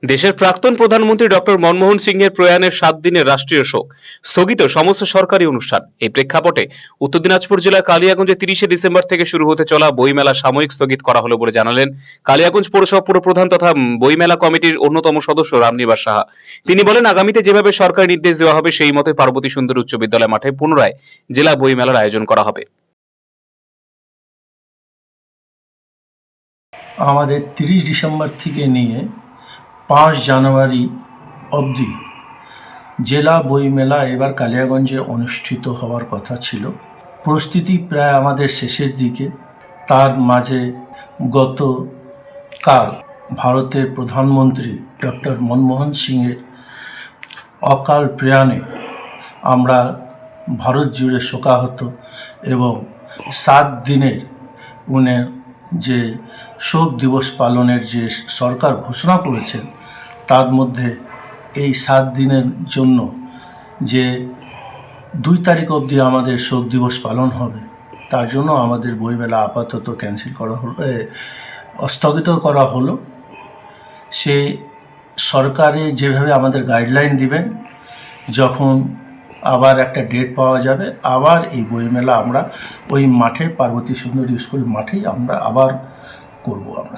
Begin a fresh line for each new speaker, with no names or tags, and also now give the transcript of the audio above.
দেশের প্রাক্তন প্রধানমন্ত্রী ডক্টর মনমোহন সিংয়ের প্রয়াণের 7 দিনের রাষ্ট্রীয় শোক, স্থগিত সমস্ত সরকারি অনুষ্ঠান। এই প্রেক্ষাপটে উত্তর দিনাজপুর জেলার কালিয়াগঞ্জে 30শে ডিসেম্বর থেকে শুরু হতে চলা বইমেলা সাময়িক স্থগিত করা হলো বলে জানালেন কালিয়াগঞ্জ পৌরসভা পুরপ্রধান তথা বইমেলা কমিটির অন্যতম সদস্য রামনিবাস সাহা। তিনি বলেন, আগামীতে যেভাবে সরকারি নির্দেশ দেওয়া হবে সেই মতোই পার্বতী সুন্দর উচ্চ বিদ্যালয় মাঠে পুনরায় জেলা বইমেলার আয়োজন করা হবে।
আমাদের 30 ডিসেম্বর থেকে নিয়ে 5 জানুয়ারি অবধি জেলা বইমেলা এবার কালিয়াগঞ্জে অনুষ্ঠিত হওয়ার কথা ছিল। প্রস্তুতি প্রায় আমাদের শেষের দিকে। তার মাঝে গতকাল ভারতের প্রধানমন্ত্রী ডক্টর মনমোহন সিংয়ের অকাল প্রয়াণে আমরা ভারত জুড়ে শোকাহত এবং 7 দিনের উনি যে শোক দিবস পালনের যে সরকার ঘোষণা করেছেন তার মধ্যে এই 7 দিনের জন্য যে 2 তারিখ অবধি আমাদের শোক দিবস পালন হবে, তার জন্য আমাদের বইমেলা আপাতত ক্যান্সেল করা হলো, স্থগিত করা হলো। সে সরকারে যেভাবে আমাদের গাইডলাইন দিবেন, যখন আবার একটা ডেট পাওয়া যাবে আবার এই বইমেলা আমরা ওই মাঠে পার্বতী সুন্দরী স্কুল মাঠেই আমরা আবার করব আমরা।